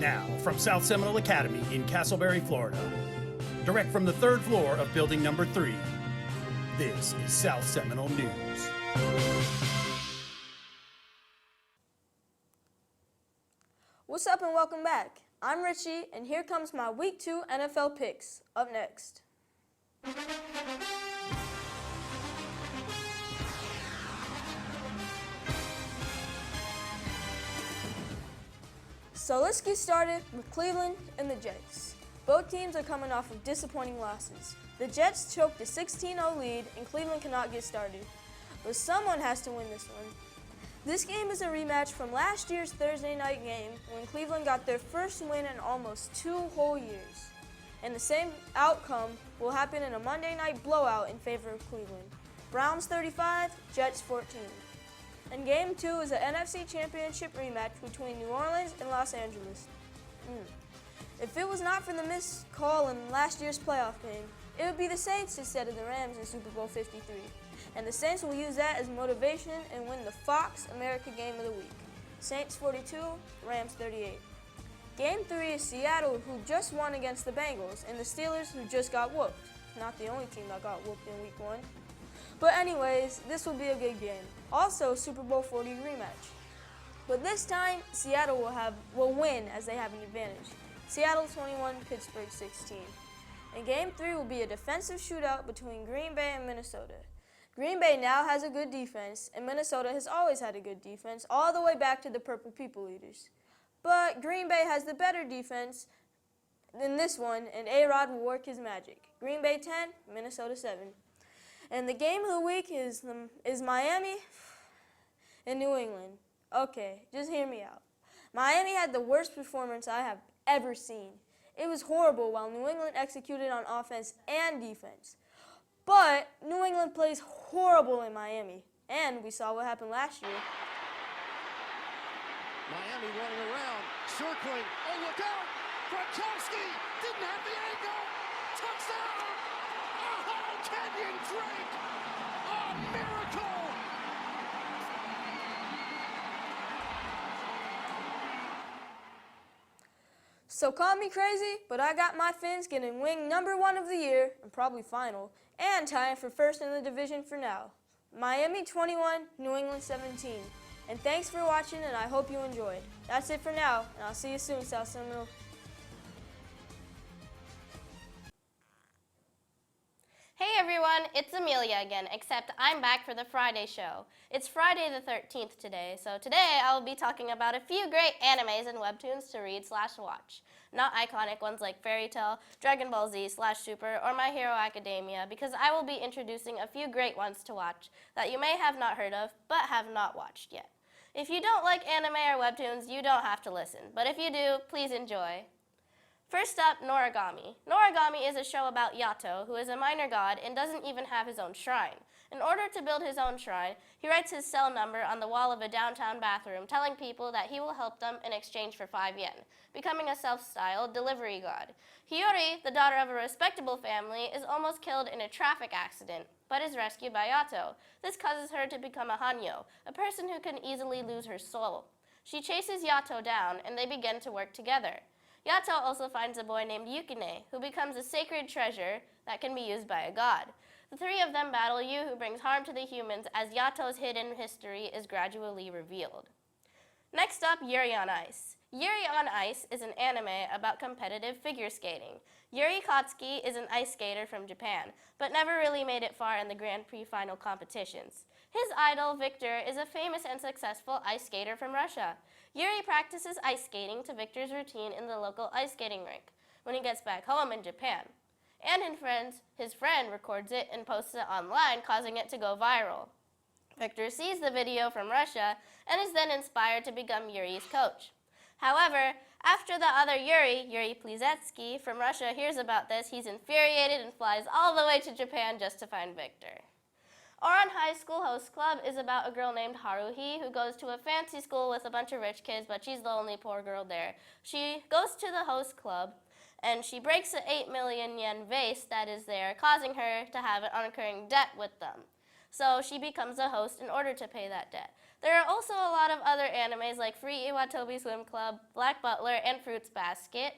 Now, from South Seminole Academy in Castleberry, Florida, direct from the third floor of building number 3, this is South Seminole News. What's up and welcome back. I'm Richie, and here comes my Week 2 NFL picks. Up next. So let's get started with Cleveland and the Jets. Both teams are coming off of disappointing losses. The Jets choked a 16-0 lead, and Cleveland cannot get started. But someone has to win this one. This game is a rematch from last year's Thursday night game when Cleveland got their first win in almost 2 whole years. And the same outcome will happen in a Monday night blowout in favor of Cleveland. Browns 35, Jets 14. And Game 2 is an NFC Championship rematch between New Orleans and Los Angeles. If it was not for the missed call in last year's playoff game, it would be the Saints instead of the Rams in Super Bowl 53. And the Saints will use that as motivation and win the Fox America Game of the Week. Saints 42, Rams 38. Game 3 is Seattle, who just won against the Bengals, and the Steelers, who just got whooped. Not the only team that got whooped in Week 1. But anyways, this will be a good game. Also, Super Bowl 40 rematch. But this time, Seattle will win as they have an advantage. Seattle 21, Pittsburgh 16. And Game 3 will be a defensive shootout between Green Bay and Minnesota. Green Bay now has a good defense, and Minnesota has always had a good defense, all the way back to the Purple People Eaters. But Green Bay has the better defense than this one, and A-Rod will work his magic. Green Bay 10, Minnesota 7. And the game of the week is Miami and New England. Okay, just hear me out. Miami had the worst performance I have ever seen. It was horrible while New England executed on offense and defense. But New England plays horrible in Miami, and we saw what happened last year. Miami running around, circling. Oh, look out! Gronkowski didn't have the angle. Touchdown! Oh, Kenyon Drake! A miracle! So call me crazy, but I got my Fins getting wing number 1 of the year, and probably final, and tying for first in the division for now. Miami 21, New England 17. And thanks for watching, and I hope you enjoyed. That's it for now, and I'll see you soon, South Seminole. Hey everyone, it's Amelia again, except I'm back for the Friday show. It's Friday the 13th today, so today I'll be talking about a few great animes and webtoons to read/watch. Not iconic ones like Fairy Tail, Dragon Ball Z/Super, or My Hero Academia, because I will be introducing a few great ones to watch that you may have not heard of, but have not watched yet. If you don't like anime or webtoons, you don't have to listen, but if you do, please enjoy. First up, Noragami. Noragami is a show about Yato, who is a minor god and doesn't even have his own shrine. In order to build his own shrine, he writes his cell number on the wall of a downtown bathroom, telling people that he will help them in exchange for 5 yen, becoming a self-styled delivery god. Hiyori, the daughter of a respectable family, is almost killed in a traffic accident, but is rescued by Yato. This causes her to become a hanyo, a person who can easily lose her soul. She chases Yato down, and they begin to work together. Yato also finds a boy named Yukine, who becomes a sacred treasure that can be used by a god. The 3 of them battle Yu, who brings harm to the humans, as Yato's hidden history is gradually revealed. Next up, Yuri on Ice. Yuri on Ice is an anime about competitive figure skating. Yuri Katsuki is an ice skater from Japan, but never really made it far in the Grand Prix final competitions. His idol, Victor, is a famous and successful ice skater from Russia. Yuri practices ice skating to Victor's routine in the local ice skating rink when he gets back home in Japan. And his friend records it and posts it online, causing it to go viral. Victor sees the video from Russia and is then inspired to become Yuri's coach. However, after the other Yuri Plizetsky from Russia, hears about this, he's infuriated and flies all the way to Japan just to find Victor. Oran High School Host Club is about a girl named Haruhi who goes to a fancy school with a bunch of rich kids, but she's the only poor girl there. She goes to the host club, and she breaks an 8 million yen vase that is there, causing her to have an recurring debt with them. So she becomes a host in order to pay that debt. There are also a lot of other animes like Free Iwatobi Swim Club, Black Butler, and Fruits Basket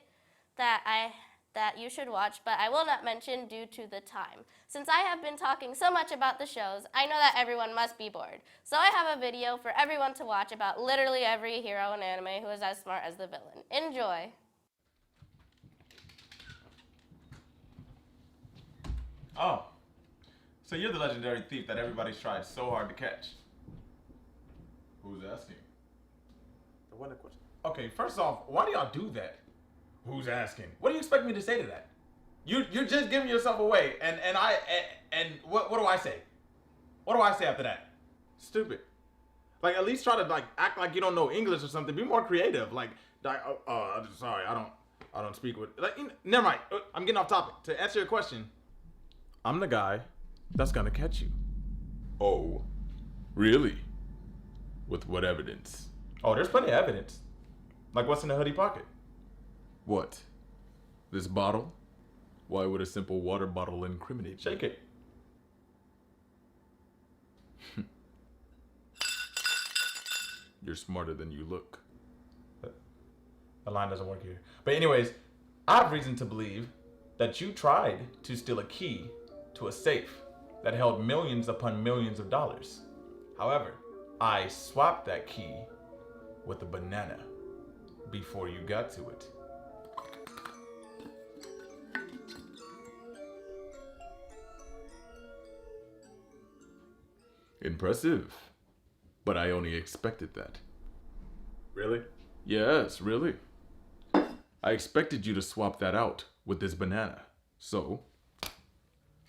that you should watch, but I will not mention due to the time. Since I have been talking so much about the shows, I know that everyone must be bored. So I have a video for everyone to watch about literally every hero in anime who is as smart as the villain. Enjoy! Oh, so you're the legendary thief that everybody's tried so hard to catch. Who's asking? The one that question. Okay, first off, why do y'all do that? Who's asking? What do you expect me to say to that? You're just giving yourself away, and what do I say? What do I say after that? Stupid. Like, at least try to like act like you don't know English or something. Be more creative. Like I'm sorry, I don't speak with. Like, never mind. I'm getting off topic. To answer your question, I'm the guy that's gonna catch you. Oh, really? With what evidence? Oh, there's plenty of evidence. Like, what's in the hoodie pocket? What? This bottle? Why would a simple water bottle incriminate? Shake it. You're smarter than you look. The line doesn't work here. But anyways, I have reason to believe that you tried to steal a key to a safe that held millions upon millions of dollars. However, I swapped that key with a banana before you got to it. Impressive. But I only expected that. Really? Yes, really. I expected you to swap that out with this banana. So,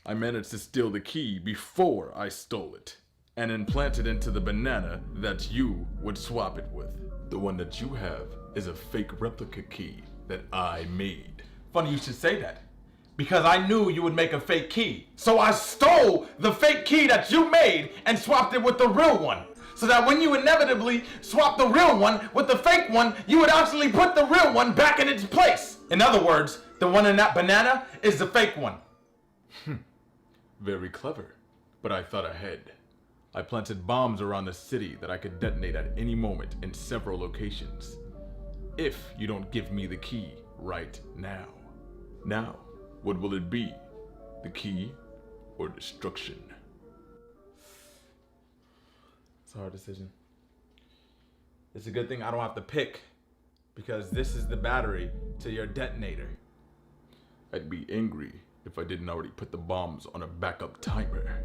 I managed to steal the key before I stole it and implant it into the banana that you would swap it with. The one that you have is a fake replica key that I made. Funny you should say that, because I knew you would make a fake key. So I stole the fake key that you made and swapped it with the real one. So that when you inevitably swap the real one with the fake one, you would actually put the real one back in its place. In other words, the one in that banana is the fake one. Very clever, but I thought ahead. I planted bombs around the city that I could detonate at any moment in several locations. If you don't give me the key right now. Now, what will it be? The key or destruction? It's a hard decision. It's a good thing I don't have to pick, because this is the battery to your detonator. I'd be angry if I didn't already put the bombs on a backup timer.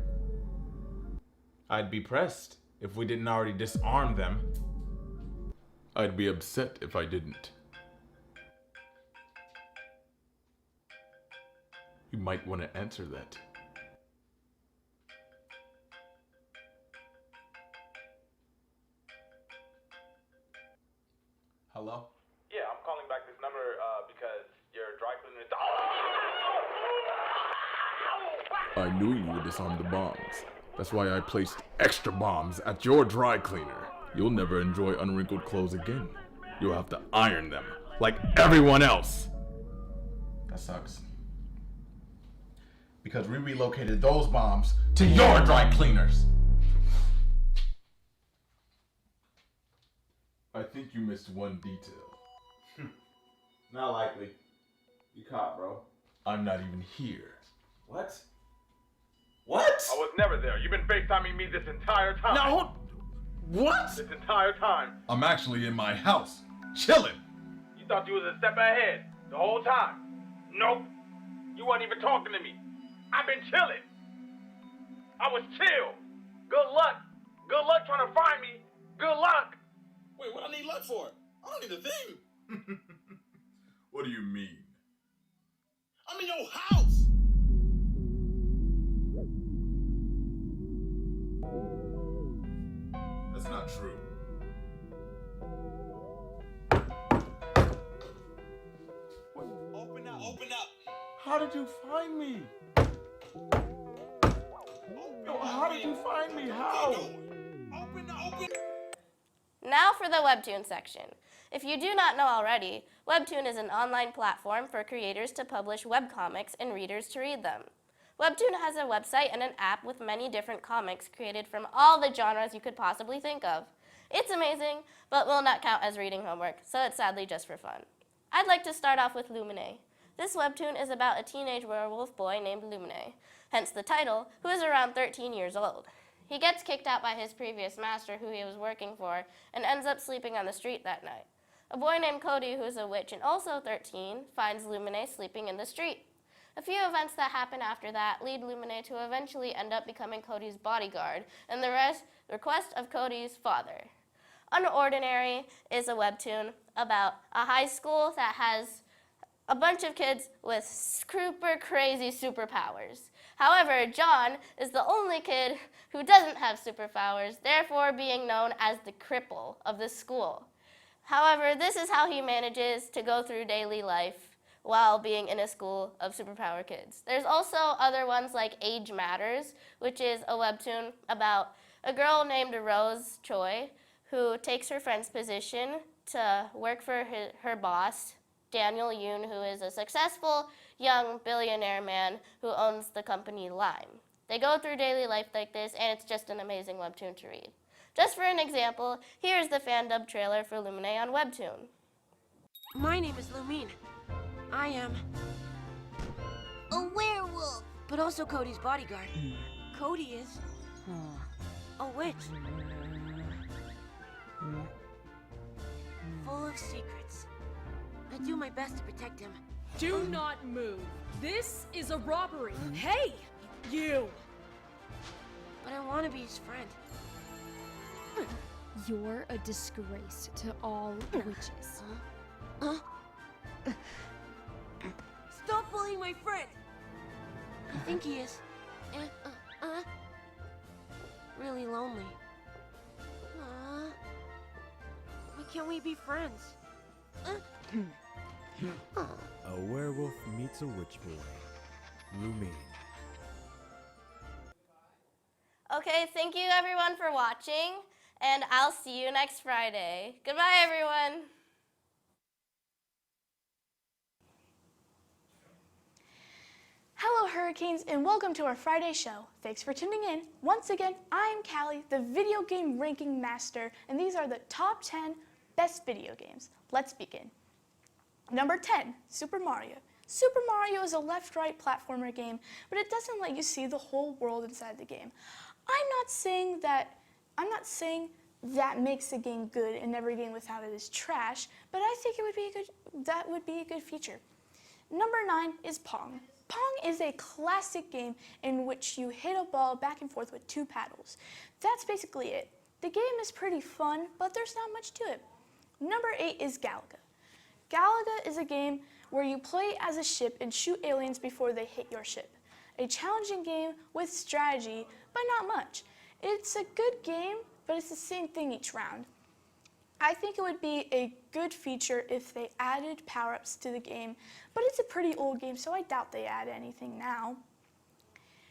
I'd be pressed if we didn't already disarm them. I'd be upset if I didn't. You might want to answer that. Hello? Yeah, I'm calling back this number because your dry cleaner is... I knew you would disarm the bombs. That's why I placed extra bombs at your dry cleaner. You'll never enjoy unwrinkled clothes again. You'll have to iron them, like everyone else. That sucks. Because we relocated those bombs to your dry cleaners. I think you missed one detail. Not likely. You caught, bro. I'm not even here. What? What? I was never there. You've been FaceTiming me this entire time. No. What? This entire time. I'm actually in my house, chilling. You thought you was a step ahead the whole time. Nope. You weren't even talking to me. I've been chilling. I was chill. Good luck. Good luck trying to find me. Good luck. Wait, what I need luck for? I don't need a thing. What do you mean? I'm in your house. That's not true. What? Open up. Open up. How did you find me? Yo, how did you find me? How? Open up. Open. Now for the Webtoon section. If you do not know already, Webtoon is an online platform for creators to publish webcomics and readers to read them. Webtoon has a website and an app with many different comics created from all the genres you could possibly think of. It's amazing, but will not count as reading homework, so it's sadly just for fun. I'd like to start off with Lumine. This webtoon is about a teenage werewolf boy named Lumine, hence the title, who is around 13 years old. He gets kicked out by his previous master, who he was working for, and ends up sleeping on the street that night. A boy named Cody, who is a witch and also 13, finds Lumine sleeping in the street. A few events that happen after that lead Lumine to eventually end up becoming Cody's bodyguard and the request of Cody's father. Unordinary is a webtoon about a high school that has a bunch of kids with super crazy superpowers. However, John is the only kid who doesn't have superpowers, therefore being known as the cripple of the school. However, this is how he manages to go through daily life while being in a school of superpower kids. There's also other ones like Age Matters, which is a webtoon about a girl named Rose Choi who takes her friend's position to work for her boss, Daniel Yoon, who is a successful young billionaire man who owns the company Lime. They go through daily life like this, and it's just an amazing webtoon to read. Just for an example, here's the fan dub trailer for Lumine on Webtoon. My name is Lumine. I am A werewolf. but also Cody's bodyguard. Cody is a witch. Full of secrets. I do my best to protect him. Do not move. This is a robbery. Hey, you! But I want to be his friend. You're a disgrace to all witches. Stop bullying my friend! I think he is really lonely. Why can't we be friends? A werewolf meets a witch boy. Lumine. Okay, thank you everyone for watching, and I'll see you next Friday. Goodbye, everyone. Hello, Hurricanes, and welcome to our Friday show. Thanks for tuning in. Once again, I'm Callie, the video game ranking master, and these are the top 10 best video games. Let's begin. Number 10, Super Mario. Super Mario is a left-right platformer game, but it doesn't let you see the whole world inside the game. I'm not saying that makes the game good and every game without it is trash, but I think that would be a good feature. Number 9 is Pong. Pong is a classic game in which you hit a ball back and forth with 2 paddles. That's basically it. The game is pretty fun, but there's not much to it. Number 8 is Galaga. Galaga is a game where you play as a ship and shoot aliens before they hit your ship. A challenging game with strategy, but not much. It's a good game, but it's the same thing each round. I think it would be a good feature if they added power-ups to the game, but it's a pretty old game, so I doubt they add anything now.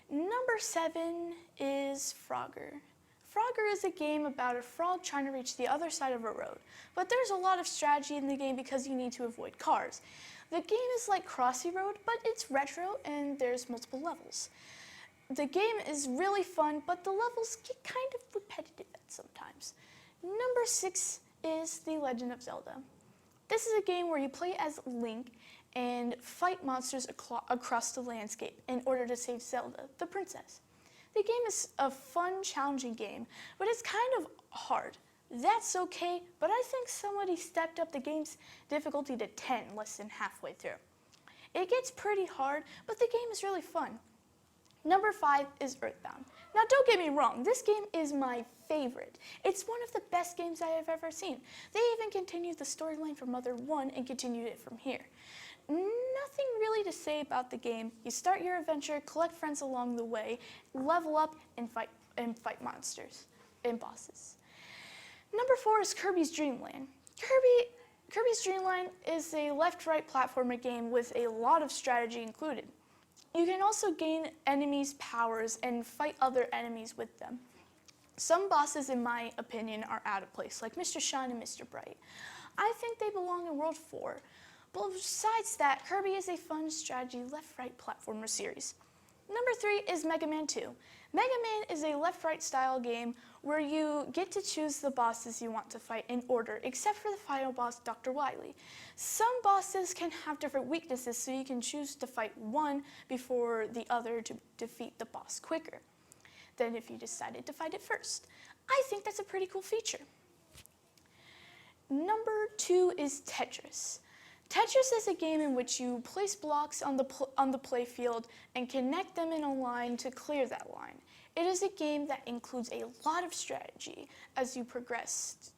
Number 7 is Frogger. Frogger is a game about a frog trying to reach the other side of a road, but there's a lot of strategy in the game because you need to avoid cars. The game is like Crossy Road, but it's retro and there's multiple levels. The game is really fun, but the levels get kind of repetitive at sometimes. Number 6 is The Legend of Zelda. This is a game where you play as Link and fight monsters across the landscape in order to save Zelda, the princess. The game is a fun, challenging game, but it's kind of hard. That's okay, but I think somebody stepped up the game's difficulty to 10 less than halfway through. It gets pretty hard, but the game is really fun. Number 5 is Earthbound. Now don't get me wrong, this game is my favorite. It's one of the best games I have ever seen. They even continued the storyline from Mother 1 and continued it from here. Nothing really to say about the game. You start your adventure, collect friends along the way, level up, and fight monsters and bosses. Number 4 is Kirby's Dream Land. Kirby's Dream Land is a left-right platformer game with a lot of strategy included. You can also gain enemies' powers and fight other enemies with them. Some bosses, in my opinion, are out of place, like Mr. Shine and Mr. Bright. I think they belong in World 4. But besides that, Kirby is a fun strategy left-right platformer series. Number 3 is Mega Man 2. Mega Man is a left-right style game where you get to choose the bosses you want to fight in order, except for the final boss, Dr. Wily. Some bosses can have different weaknesses, so you can choose to fight one before the other to defeat the boss quicker than if you decided to fight it first. I think that's a pretty cool feature. Number 2 is Tetris. Tetris is a game in which you place blocks on the play field and connect them in a line to clear that line. It is a game that includes a lot of strategy. As you progress,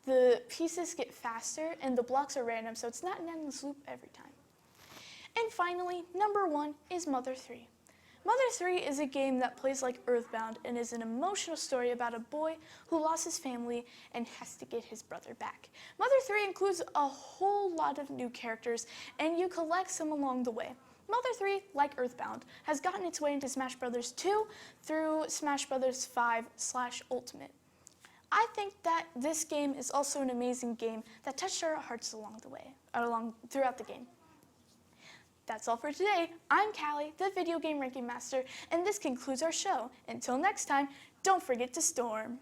the pieces get faster and the blocks are random, so it's not an endless loop every time. And finally, number 1 is Mother 3. Mother 3 is a game that plays like Earthbound and is an emotional story about a boy who lost his family and has to get his brother back. Mother 3 includes a whole lot of new characters, and you collect some along the way. Mother 3, like Earthbound, has gotten its way into Smash Bros. 2 through Smash Bros. 5/Ultimate. I think that this game is also an amazing game that touched our hearts along the way, throughout the game. That's all for today. I'm Callie, the Video Game Ranking Master, and this concludes our show. Until next time, don't forget to storm.